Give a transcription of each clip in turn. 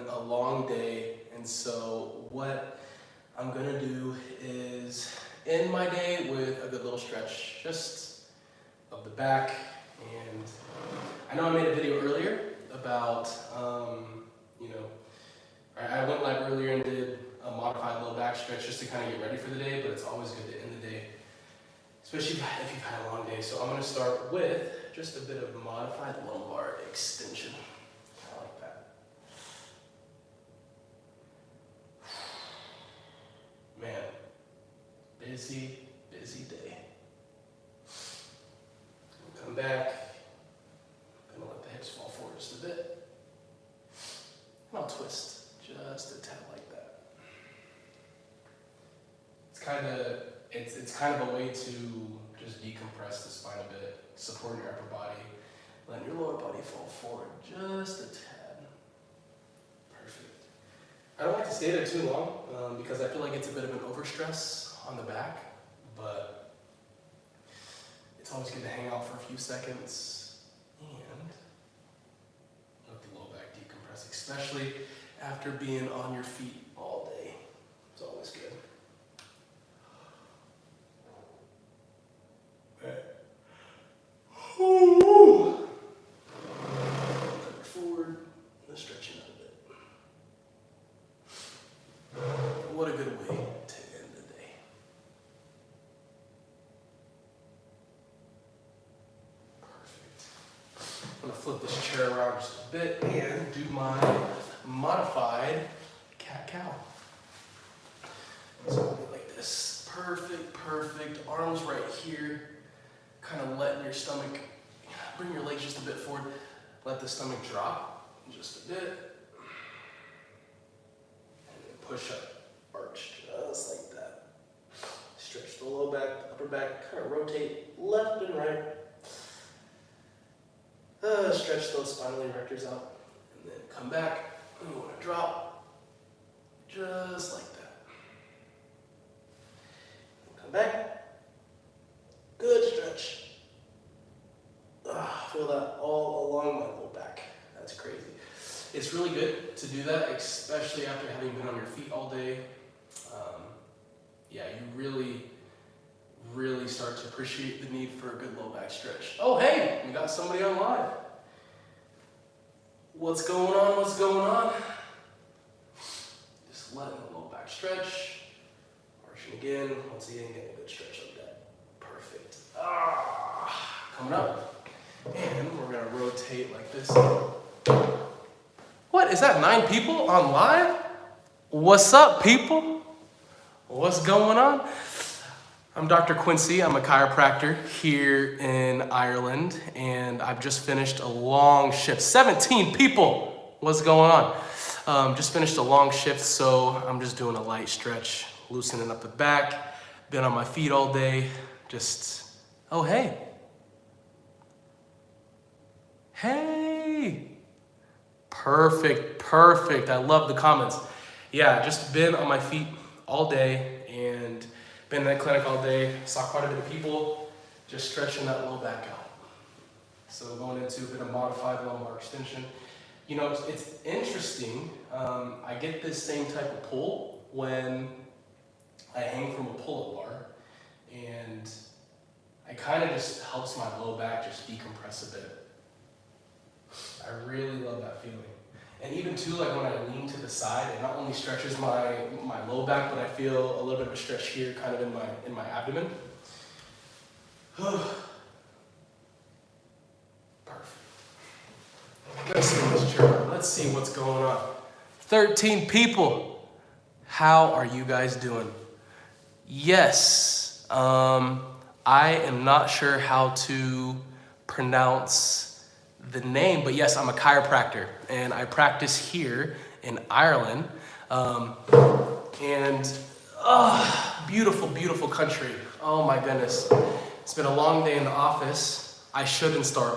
a long day, and so what I'm gonna do is end my day with a good little stretch, just of the back. And I know I made a video earlier about, I went live earlier and did a modified low back stretch just to kind of get ready for the day, but it's always good to end the day, especially if you've had a long day. So I'm gonna start with just a bit of modified lumbar extension. I like that. Man, busy day. Come back. I'm gonna let the hips fall forward just a bit. And I'll twist just a tad like that. It's kind of a way to just decompress the spine a bit, supporting your upper body, letting your lower body fall forward just a tad. Perfect. I don't like to stay there too long because I feel like it's a bit of an overstress on the back, but it's always good to hang out for a few seconds and let the low back decompress, especially after being on your feet all day. It's always good. Forward, and stretching out a bit. What a good way to end the day. Perfect. I'm gonna flip this chair around just a bit and do my modified cat-cow. So I'll be like this. Perfect. Arms right here. Kind of letting your stomach, bring your legs just a bit forward. Let the stomach drop just a bit. And then push up, arch just like that. Stretch the low back, the upper back, kind of rotate left and right. Stretch those spinal erectors out. And then come back. We want to drop just like that. Come back. Good stretch. Feel that all along my low back. That's crazy. It's really good to do that, especially after having been on your feet all day. You really start to appreciate the need for a good low back stretch. Oh, hey, we got somebody on live. What's going on? Just letting the low back stretch. Arching again. Once again, getting a good stretch like that. Perfect. Coming up. And we're gonna rotate like this. What, is that 9 people on live? What's up, people? What's going on? I'm Dr. Quincy. I'm a chiropractor here in Ireland, and I've just finished a long shift. 17 people. What's going on? Just finished a long shift, so I'm just doing a light stretch, loosening up the back. Been on my feet all day. Oh, hey. Hey. Perfect. I love the comments. Yeah, just been on my feet all day and been in that clinic all day. Saw quite a bit of people just stretching that low back out. So going into a bit of modified lumbar extension. You know, it's interesting. I get this same type of pull when I hang from a pull-up bar, and it kind of just helps my low back just decompress a bit. I really love that feeling. And even too, like when I lean to the side, it not only stretches my low back, but I feel a little bit of a stretch here, kind of in my abdomen. Perfect. Let's sit in this chair. Let's see what's going on. 13 people. How are you guys doing? Yes. I am not sure how to pronounce the name, but yes, I'm a chiropractor and I practice here in Ireland. Beautiful country. Oh my goodness. It's been a long day in the office. I should install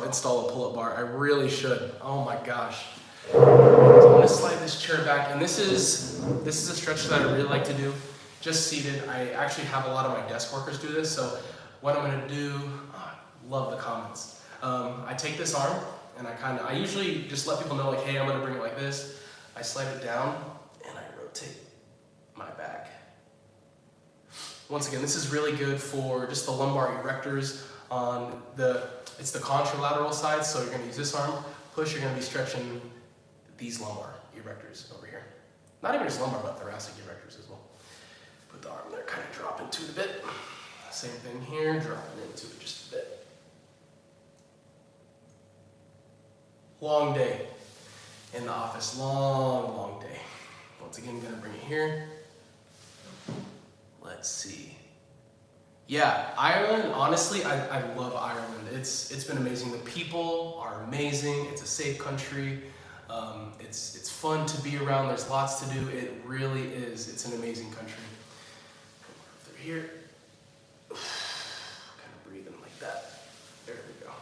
a pull-up bar. I really should. Oh my gosh. So I'm gonna slide this chair back, and this is a stretch that I really like to do. Just seated. I actually have a lot of my desk workers do this, so what I'm gonna do, love the comments. I take this arm, and I usually just let people know, like, hey, I'm gonna bring it like this. I slide it down and I rotate my back. Once again, this is really good for just the lumbar erectors on it's the contralateral side, so you're gonna use this arm, push, you're gonna be stretching these lumbar erectors over here. Not even just lumbar, but thoracic erectors as well. Put the arm there, kind of drop into it a bit. Same thing here, dropping into it just a bit. Long day in the office, long day. Once again, gonna bring it here. Let's see. Yeah, Ireland, honestly, I love Ireland. It's been amazing. The people are amazing. It's a safe country. It's fun to be around. There's lots to do. It really is. It's an amazing country. Come through here. Kind of breathing like that. There we go.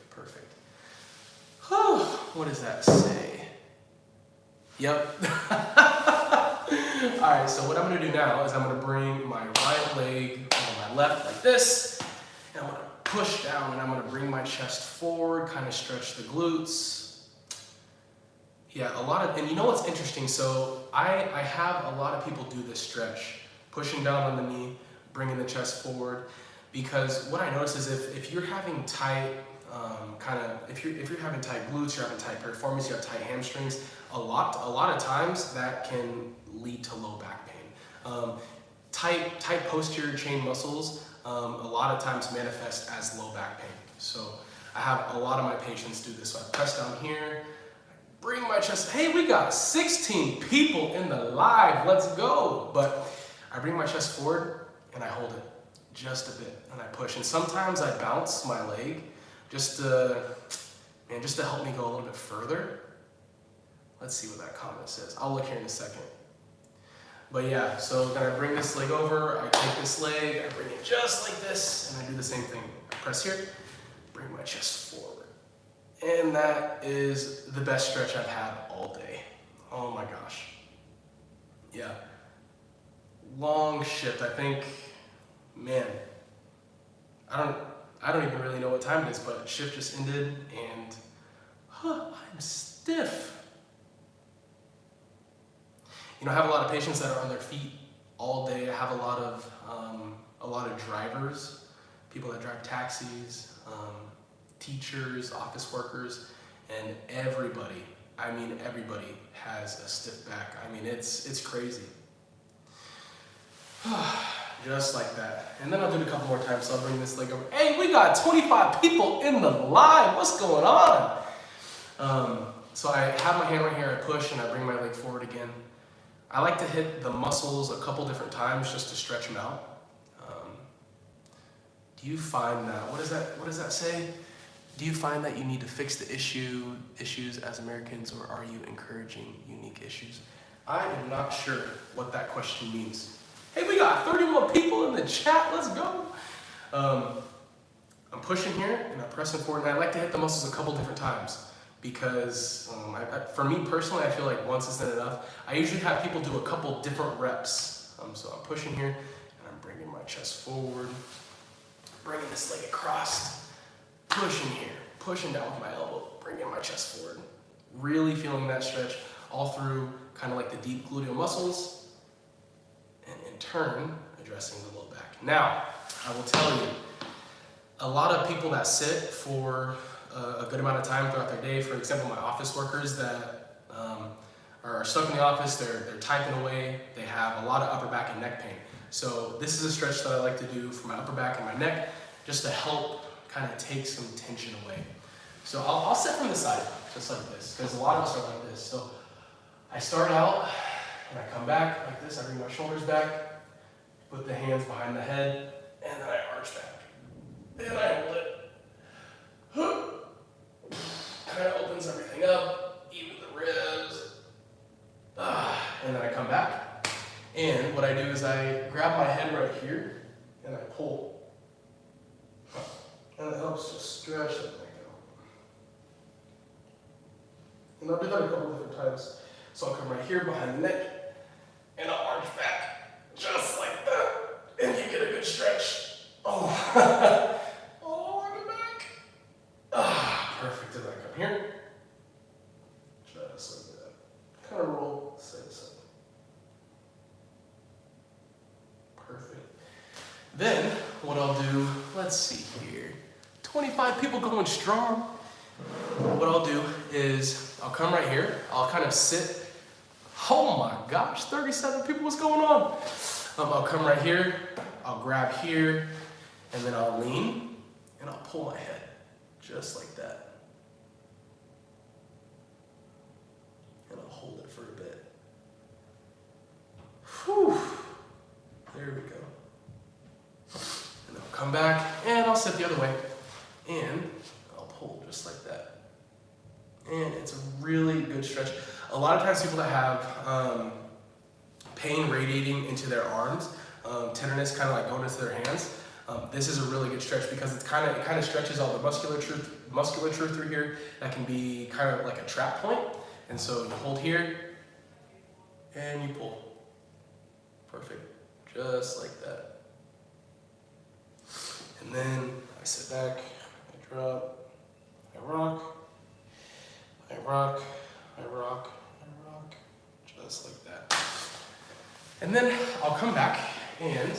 Perfect. Whew, what does that say? Yep. All right, so what I'm gonna do now is I'm gonna bring my right leg over my left like this, and I'm gonna push down and I'm gonna bring my chest forward, kind of stretch the glutes. Yeah, and you know what's interesting? So I have a lot of people do this stretch, pushing down on the knee, bringing the chest forward, because what I notice is if you're having tight, if you're having tight glutes, you're having tight piriformis, you have tight hamstrings, a lot of times that can lead to low back pain. Tight posterior chain muscles a lot of times manifest as low back pain. So I have a lot of my patients do this. So I press down here, bring my chest. Hey, we got 16 people in the live. Let's go. But I bring my chest forward and I hold it just a bit and I push. And sometimes I bounce my leg just to help me go a little bit further. Let's see what that comment says. I'll look here in a second. But yeah, so then I bring this leg over, I take this leg, I bring it just like this, and I do the same thing. I press here, bring my chest forward. And that is the best stretch I've had all day. Oh my gosh. Yeah. Long shift, I think, man, I don't even really know what time it is, but shift just ended and I'm stiff. You know, I have a lot of patients that are on their feet all day. I have a lot of drivers, people that drive taxis, teachers, office workers, and everybody has a stiff back. I mean, it's crazy. Just like that. And then I'll do it a couple more times, so I'll bring this leg over. Hey, we got 25 people in the live. What's going on? So I have my hand right here, I push, and I bring my leg forward again. I like to hit the muscles a couple different times just to stretch them out. Do you find that, what does that say? Do you find that you need to fix the issues as Americans, or are you encouraging unique issues? I am not sure what that question means. Hey, we got 31 people in the chat, let's go. I'm pushing here and I'm pressing forward, and I like to hit the muscles a couple different times because for me personally, I feel like once isn't enough. I usually have people do a couple different reps. So I'm pushing here and I'm bringing my chest forward, bringing this leg across, pushing here, pushing down with my elbow, bringing my chest forward. Really feeling that stretch all through kind of like the deep gluteal muscles, and in turn, addressing the low back. Now, I will tell you, a lot of people that sit for a good amount of time throughout their day, for example, my office workers that are stuck in the office, they're typing away, they have a lot of upper back and neck pain. So this is a stretch that I like to do for my upper back and my neck, just to help kind of take some tension away. So I'll sit from the side, just like this, because a lot of us are like this. So I start out, and I come back like this, I bring my shoulders back, put the hands behind the head, and then I arch back. And I hold it. Kind of opens everything up, even the ribs. And then I come back. And what I do is I grab my head right here, and I pull. And it helps just stretch that thing out. And I'll do that a couple different times. So I'll come right here behind the neck, and I'll arch back, just like that. And you get a good stretch. Oh, all on the back. Perfect. As I come here, Then what I'll do, let's see here, 25 people going strong. What I'll do is I'll come right here, I'll kind of sit. Oh my gosh, 37 people, what's going on? I'll come right here, I'll grab here, and then I'll lean, and I'll pull my head, just like that. And I'll hold it for a bit. Whew, there we go. And then I'll come back, and I'll sit the other way, and I'll pull just like that. And it's a really good stretch. A lot of times people that have pain radiating into their arms, tenderness kind of like going into their hands, this is a really good stretch because it kind of stretches all the musculature through here. That can be kind of like a trap point. And so you hold here and you pull. Perfect, just like that. And then I sit back, I drop, I rock, I rock, I rock, I rock, just like that. And then I'll come back and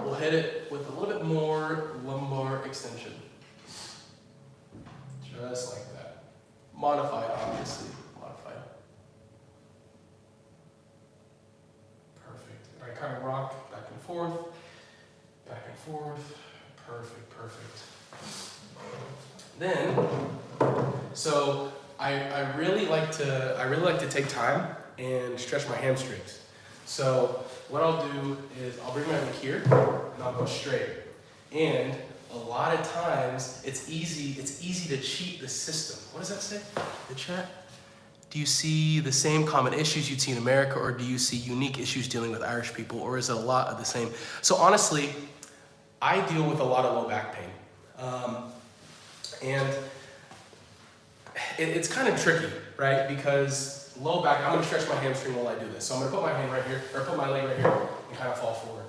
we'll hit it with a little bit more lumbar extension. Just like that. Modified, obviously, modified. Perfect. And I kind of rock back and forth, perfect, perfect. Then, so I really like to take time and stretch my hamstrings. So what I'll do is I'll bring my leg here and I'll go straight. And a lot of times it's easy to cheat the system. What does that say? The chat? Do you see the same common issues you'd see in America, or do you see unique issues dealing with Irish people, or is it a lot of the same? So honestly, I deal with a lot of low back pain. And it's kind of tricky, right? Because low back, I'm gonna stretch my hamstring while I do this. So I'm gonna put my hand right here, or put my leg right here, and kind of fall forward.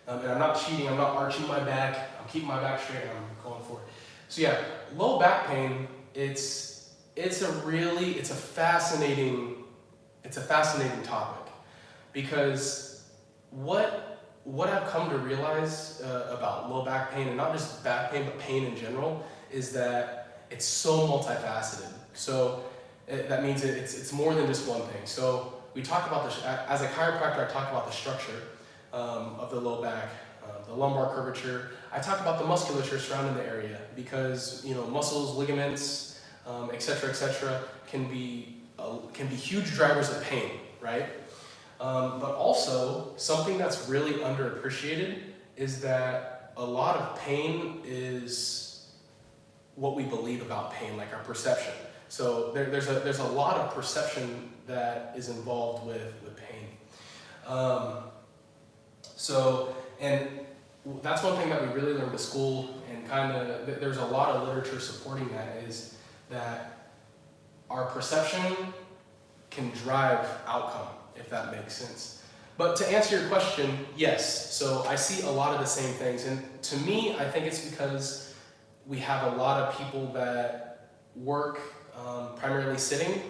And I'm not cheating, I'm not arching my back, I'm keeping my back straight, and I'm going forward. So yeah, low back pain, it's a fascinating topic, because what I've come to realize about low back pain, and not just back pain, but pain in general, is that it's so multifaceted. So that means it's more than just one thing. So we talk about this, as a chiropractor, I talk about the structure of the low back, the lumbar curvature. I talk about the musculature surrounding the area, because muscles, ligaments, et cetera, can be huge drivers of pain, right? But also, something that's really underappreciated is that a lot of pain is what we believe about pain, like our perception. So there's a lot of perception that is involved with pain. And that's one thing that we really learned at school, and there's a lot of literature supporting that, is that our perception can drive outcome, if that makes sense. But to answer your question, yes. So I see a lot of the same things. And to me, I think it's because we have a lot of people that work primarily sitting.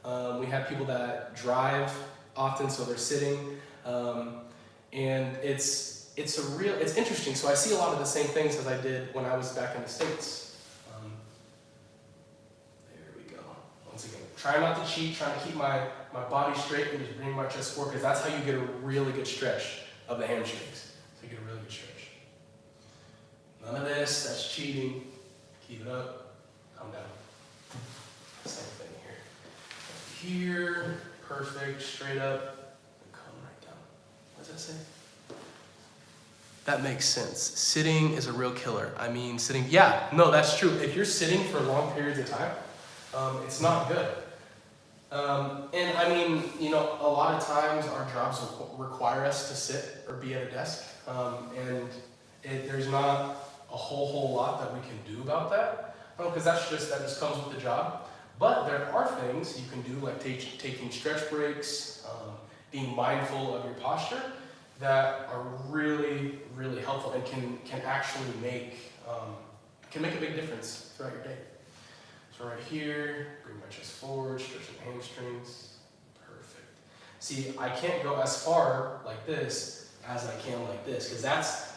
We have people that drive often, so they're sitting. And it's interesting. So I see a lot of the same things as I did when I was back in the States. There we go. Once again, try not to cheat, trying to keep my body straight and just bring my chest forward, because that's how you get a really good stretch of the hamstrings. So you get a really good stretch. None of this, that's cheating. Keep it up, come down. Same thing here. Here, perfect, straight up, and come right down. What does that say? That makes sense. Sitting is a real killer. I mean, that's true. If you're sitting for long periods of time, it's not good. And I mean, a lot of times our jobs require us to sit or be at a desk, and there's not a whole lot that we can do about that, because that just comes with the job. But there are things you can do, like taking stretch breaks, being mindful of your posture, that are really, really helpful and can actually make a big difference throughout your day. So right here, bring my chest forward, stretch the hamstrings. Perfect. See, I can't go as far like this as I can like this, because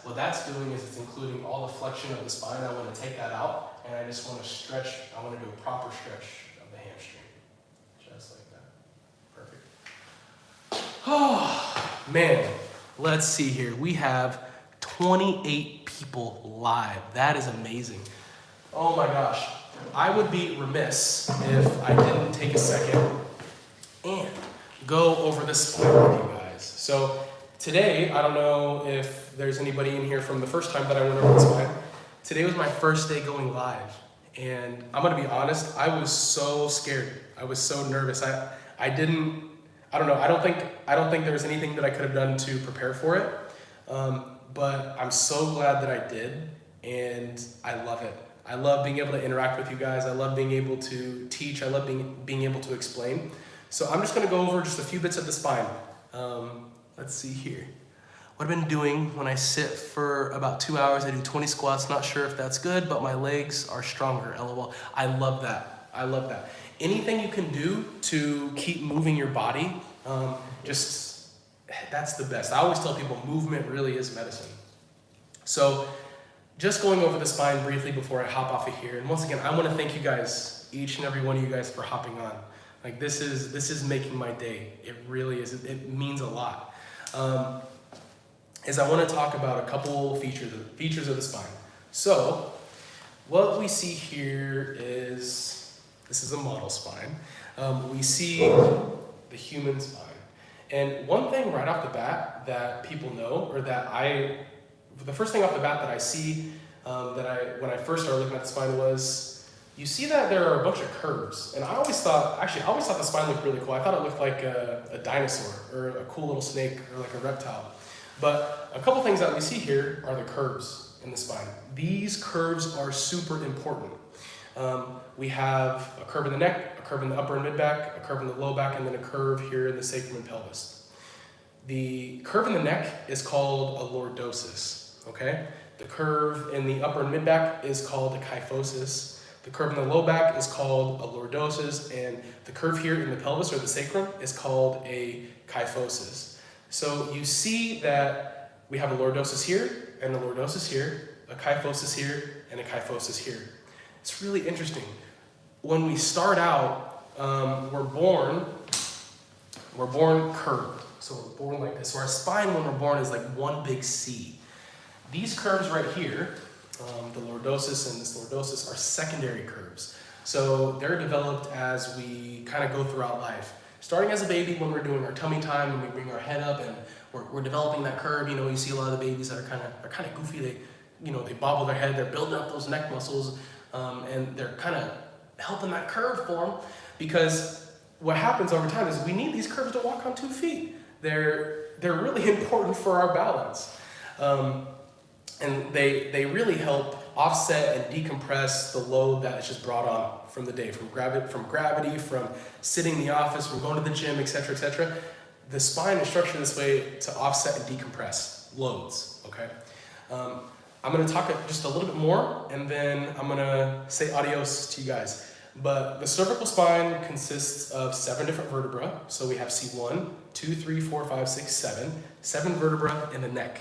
what that's doing is it's including all the flexion of the spine. I want to take that out, and I just want to stretch. I want to do a proper stretch of the hamstring, just like that. Perfect. Oh, man, let's see here. We have 28 people live. That is amazing. Oh my gosh. I would be remiss if I didn't take a second and go over the spine with you guys. So today, I don't know if there's anybody in here from the first time that I went over the spine. Today was my first day going live. And I'm gonna be honest, I was so scared. I was so nervous. I don't know, I don't think there was anything that I could have done to prepare for it. But I'm so glad that I did, and I love it. I love being able to interact with you guys. I love being able to teach. I love being able to explain. So I'm just gonna go over just a few bits of the spine. Let's see here. What I've been doing when I sit for about 2 hours, I do 20 squats. Not sure if that's good, but my legs are stronger, LOL. I love that. I love that. Anything you can do to keep moving your body, that's the best. I always tell people movement really is medicine. So just going over the spine briefly before I hop off of here. And once again, I want to thank you guys, each and every one of you guys, for hopping on. Like this is making my day. It really is. It means a lot. Is I want to talk about a couple features of the spine. So what we see here is, this is a model spine. We see the human spine. And one thing right off the bat that people know, or the first thing off the bat that I see when I first started looking at the spine was, you see that there are a bunch of curves. And I always thought the spine looked really cool. I thought it looked like a dinosaur or a cool little snake or like a reptile. But a couple things that we see here are the curves in the spine. These curves are super important. We have a curve in the neck, a curve in the upper and mid back, a curve in the low back, and then a curve here in the sacrum and pelvis. The curve in the neck is called a lordosis, okay? The curve in the upper and mid back is called a kyphosis. The curve in the low back is called a lordosis, and the curve here in the pelvis or the sacrum is called a kyphosis. So you see that we have a lordosis here, and a lordosis here, a kyphosis here, and a kyphosis here. It's really interesting. When we start out, we're born curved. So we're born like this. So our spine when we're born is like one big C. These curves right here, the lordosis and this lordosis, are secondary curves. So they're developed as we kind of go throughout life. Starting as a baby when we're doing our tummy time and we bring our head up and we're developing that curve. You know, you see a lot of the babies that are kind of goofy. They bobble their head. They're building up those neck muscles. And they're kind of helping that curve form, because what happens over time is we need these curves to walk on 2 feet. They're really important for our balance. And they really help offset and decompress the load that is just brought on from the day, from gravity, from sitting in the office, from going to the gym, etc., etc. The spine is structured this way to offset and decompress loads, okay? I'm going to talk just a little bit more, and then I'm going to say adios to you guys. But the cervical spine consists of 7 different vertebrae. So we have C1, 2, 3, 4, 5, 6, 7. 7 vertebrae in the neck.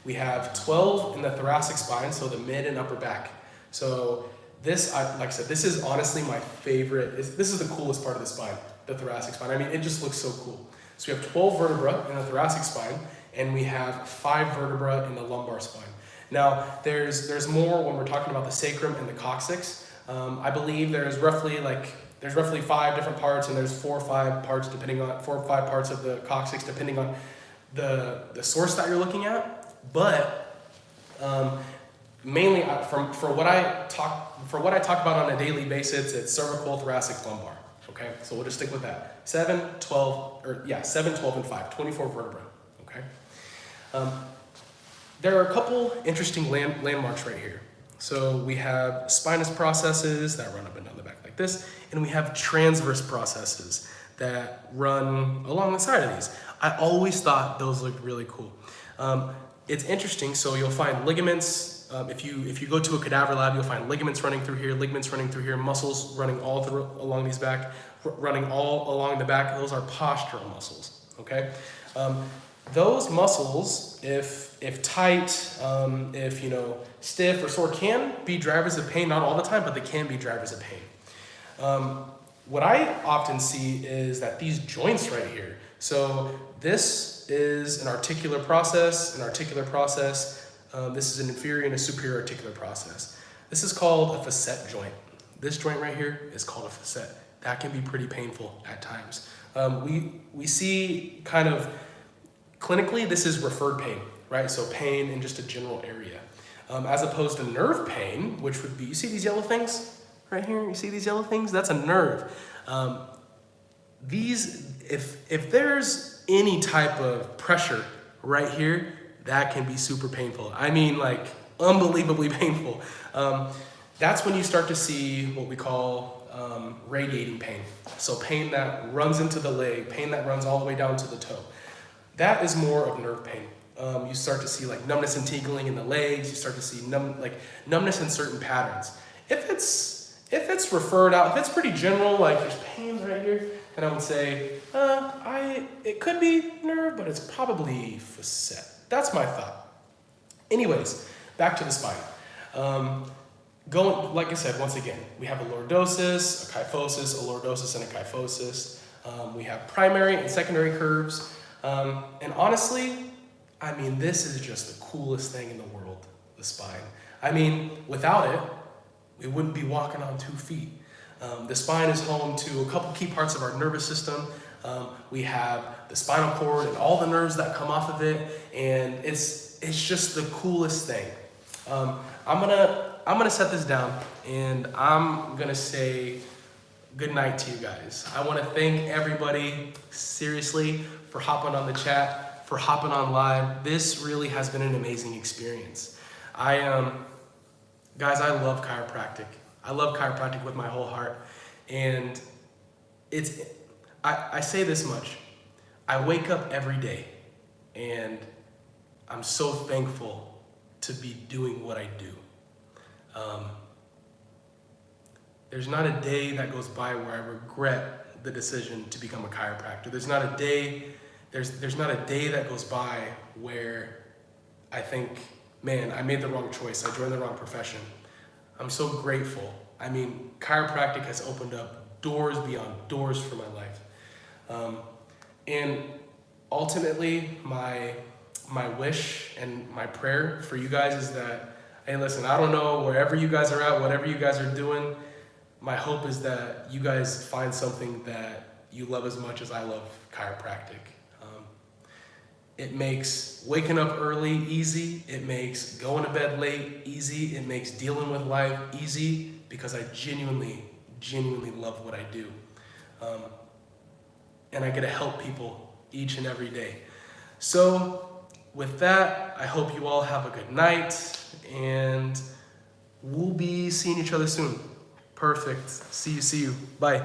We have 12 in the thoracic spine, so the mid and upper back. So this, like I said, this is honestly my favorite. This is the coolest part of the spine, the thoracic spine. I mean, it just looks so cool. So we have 12 vertebrae in the thoracic spine, and we have 5 vertebrae in the lumbar spine. Now, there's more when we're talking about the sacrum and the coccyx. I believe there's roughly 5 different parts, and there's 4 or 5 parts of the coccyx depending on the source that you're looking at. But mainly for what I talk about on a daily basis, it's cervical, thoracic, lumbar. Okay, so we'll just stick with that. 7, 12, and 5, 24 vertebrae. Okay. There are a couple interesting landmarks right here. So we have spinous processes that run up and down the back like this, and we have transverse processes that run along the side of these. I always thought those looked really cool. It's interesting, so you'll find ligaments. If you go to a cadaver lab, you'll find ligaments running through here, muscles running along these back, running all along the back. Those are postural muscles, okay? those muscles, if tight, if stiff or sore, can be drivers of pain. Not all the time, but they can be drivers of pain. What I often see is that these joints right here. So this is an articular process. This is an inferior and a superior articular process. This is called a facet joint. This joint right here is called a facet. That can be pretty painful at times. We see kind of clinically, this is referred pain, right? So pain in just a general area. As opposed to nerve pain, which would be, you see these yellow things right here? You see these yellow things? That's a nerve. If there's any type of pressure right here, that can be super painful. I mean, like unbelievably painful. That's when you start to see what we call radiating pain. So pain that runs into the leg, pain that runs all the way down to the toe. That is more of nerve pain. You start to see like numbness and tingling in the legs. You start to see numbness in certain patterns. If it's referred out, if it's pretty general, like there's pains right here, then I would say, it could be nerve, but it's probably facet. That's my thought. Anyways, back to the spine. Like I said, once again, we have a lordosis, a kyphosis, a lordosis, and a kyphosis. We have primary and secondary curves. And honestly, I mean, this is just the coolest thing in the world, the spine. I mean, without it, we wouldn't be walking on 2 feet. The spine is home to a couple key parts of our nervous system. We have the spinal cord and all the nerves that come off of it, and it's just the coolest thing. I'm gonna set this down, and I'm gonna say good night to you guys. I want to thank everybody seriously for hopping on the chat, for hopping on live. This really has been an amazing experience. Guys, I love chiropractic. I love chiropractic with my whole heart. And I say this much. I wake up every day and I'm so thankful to be doing what I do. There's not a day that goes by where I regret the decision to become a chiropractor. There's not a day that goes by where I think, man, I made the wrong choice. I joined the wrong profession. I'm so grateful. I mean, chiropractic has opened up doors beyond doors for my life. And ultimately, my wish and my prayer for you guys is that, hey, listen, I don't know, wherever you guys are at, whatever you guys are doing, my hope is that you guys find something that you love as much as I love chiropractic. It makes waking up early easy. It makes going to bed late easy. It makes dealing with life easy because I genuinely love what I do. And I get to help people each and every day. So with that, I hope you all have a good night, and we'll be seeing each other soon. Perfect. See you. Bye.